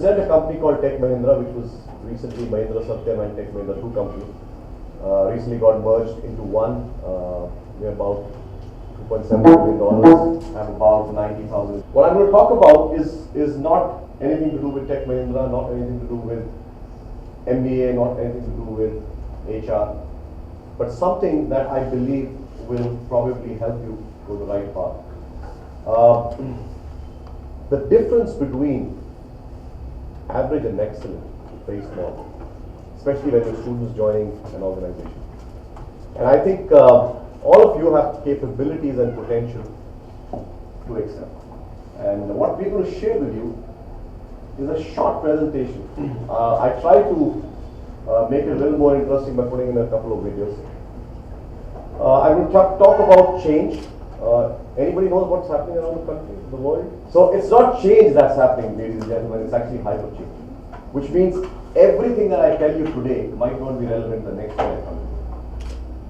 represent a company called Tech Mahindra, which was recently Mahindra Satyam and Tech Mahindra, two companies. Recently got merged into one. We're about $2.7 billion, have about 90,000. What I'm going to talk about is not anything to do with Tech Mahindra, not anything to do with MBA, not anything to do with HR, but something that I believe will probably help you go the right path. The difference between average and excellent is very small, especially when your students joining an organization. And I think all of you have capabilities and potential to excel. And what we're going to share with you is a short presentation. I try to make it a little more interesting by putting in a couple of videos. I will talk about change. Anybody knows what's happening around the country, the world? So it's not change that's happening, ladies and gentlemen, it's actually hyper change. Which means everything that I tell you today might not be relevant the next time I come.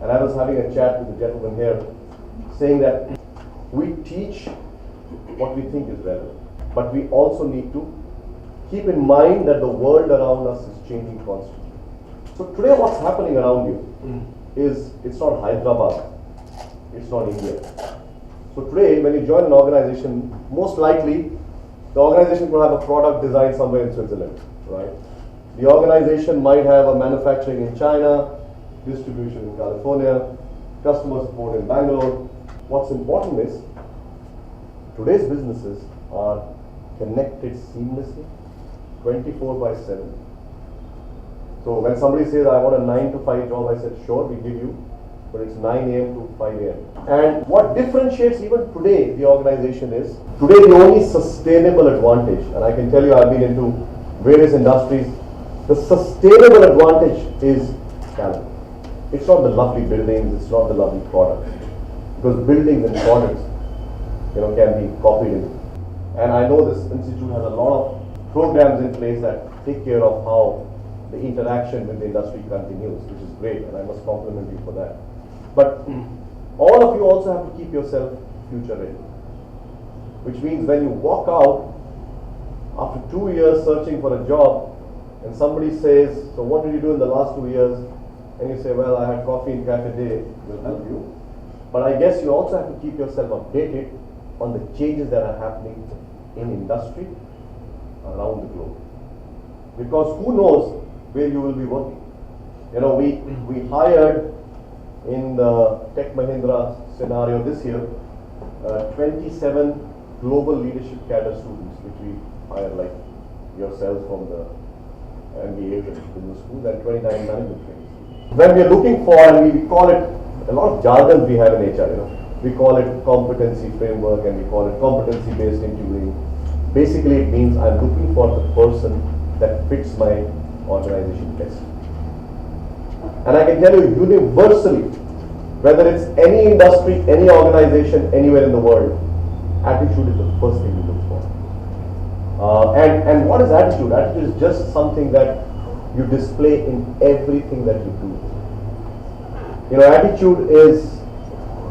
And I was having a chat with the gentleman here saying that we teach what we think is relevant, but we also need to keep in mind that the world around us is changing constantly. So today what's happening around you is, it's not Hyderabad, it's not India. So today when you join an organization, most likely the organization will have a product designed somewhere in Switzerland, right? The organization might have a manufacturing in China, distribution in California, customer support in Bangalore. What's important is today's businesses are connected seamlessly 24/7. So when somebody says I want a 9 to 5 job, I said sure, we give you, but it's 9 a.m. to 5 a.m. And what differentiates even today the organization is, today the only sustainable advantage, and I can tell you I've been into various industries, the sustainable advantage is talent. It's not the lovely buildings, it's not the lovely products. Because buildings and products, can be copied. And I know this institute has a lot of programs in place that take care of how the interaction with the industry continues, which is great, and I must compliment you for that. But all of you also have to keep yourself future ready. Which means when you walk out after 2 years searching for a job, and somebody says, so what did you do in the last 2 years? And you say, well, I had coffee in cafe day, will help you. But I guess you also have to keep yourself updated on the changes that are happening in industry around the globe. Because who knows where you will be working. We hired in the Tech Mahindra scenario this year 27 global leadership cadre students, which we hired like yourselves from the MBA business schools, and 29 management training. When we are looking for, and we call it, a lot of jargon we have in HR, we call it competency framework and we call it competency based interviewing. Basically it means I'm looking for the person that fits my organization best. And I can tell you universally, whether it's any industry, any organization, anywhere in the world, attitude is the first thing you look for. And what is attitude? Attitude is just something that you display in everything that you do. Attitude is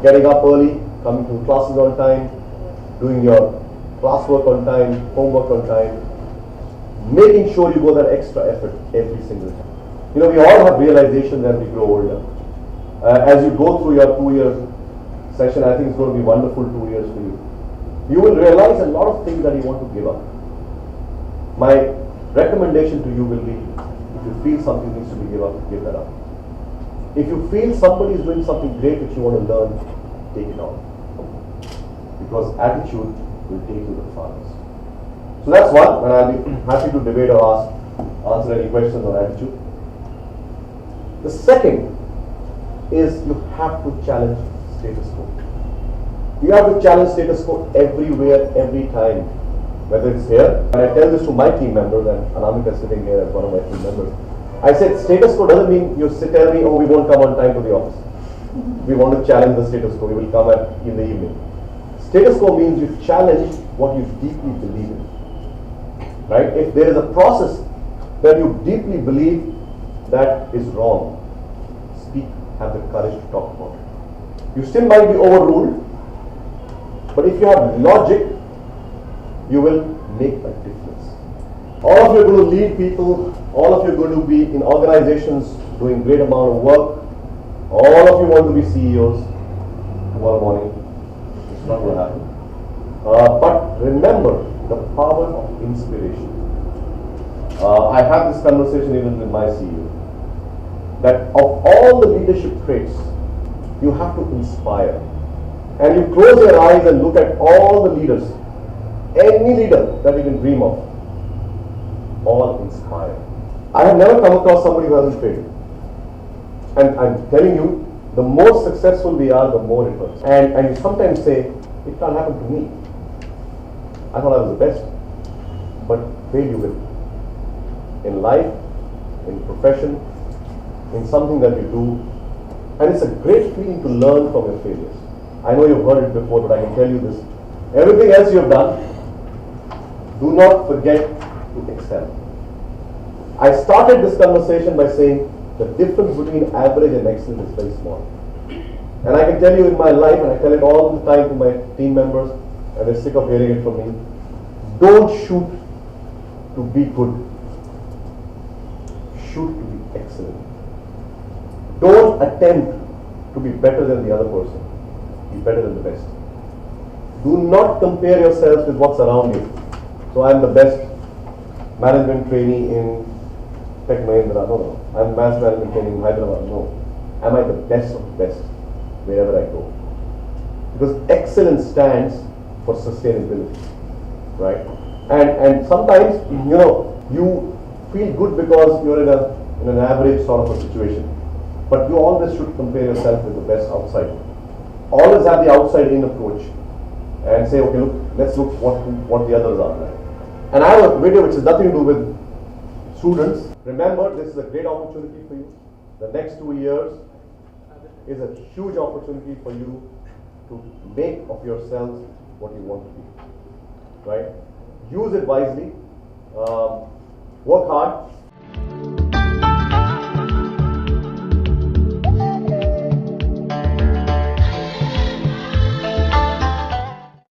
getting up early, coming to classes on time, doing your classwork on time, homework on time, making sure you go that extra effort every single time. We all have realizations as we grow older. As you go through your 2-year session, I think it's going to be wonderful 2 years for you. You will realize a lot of things that you want to give up. My recommendation to you will be, if you feel something needs to be given up, give that up. If you feel somebody is doing something great which you want to learn, take it on. Because attitude will take you the farthest. So that's one, and I'll be happy to debate or answer any questions on attitude. The second is you have to challenge status quo. You have to challenge status quo everywhere, every time. Whether it's here, and I tell this to my team members, and Anamika is sitting here as one of my team members. I said status quo doesn't mean you tell me, oh, we won't come on time to the office. We want to challenge the status quo, we will come in the evening. Status quo means you challenge what you deeply believe in. Right? If there is a process that you deeply believe that is wrong, speak, have the courage to talk about it. You still might be overruled, but if you have logic, you will make a difference. All of you are going to lead people. All of you are going to be in organizations doing great amount of work. All of you want to be CEOs tomorrow morning. It's not going to happen. But remember the power of inspiration. I have this conversation even with my CEO, that of all the leadership traits, you have to inspire. And you close your eyes and look at all the leaders, any leader that you can dream of, all inspire. I have never come across somebody who hasn't failed. And I'm telling you, the more successful we are, the more it hurts. And you sometimes say, it can't happen to me. I thought I was the best. But fail you will. In life, in profession, in something that you do. And it's a great feeling to learn from your failures. I know you've heard it before, but I can tell you this. Everything else you've done, do not forget to excel. I started this conversation by saying the difference between average and excellent is very small. And I can tell you in my life, and I tell it all the time to my team members, and they're sick of hearing it from me, don't shoot to be good. Shoot to be excellent. Don't attempt to be better than the other person. Be better than the best. Do not compare yourselves with what's around you. So I'm the best management trainee in Tech Mahindra. No. I'm mass management training in Hyderabad. No. Am I the best of the best wherever I go? Because excellence stands for sustainability, right? And sometimes, you feel good because you're in an average sort of a situation. But you always should compare yourself with the best outside. Always have the outside-in approach and say, okay, look, let's look what the others are like. And I have a video which has nothing to do with students. Remember, this is a great opportunity for you. The next 2 years is a huge opportunity for you to make of yourselves what you want to be, right? Use it wisely, work hard,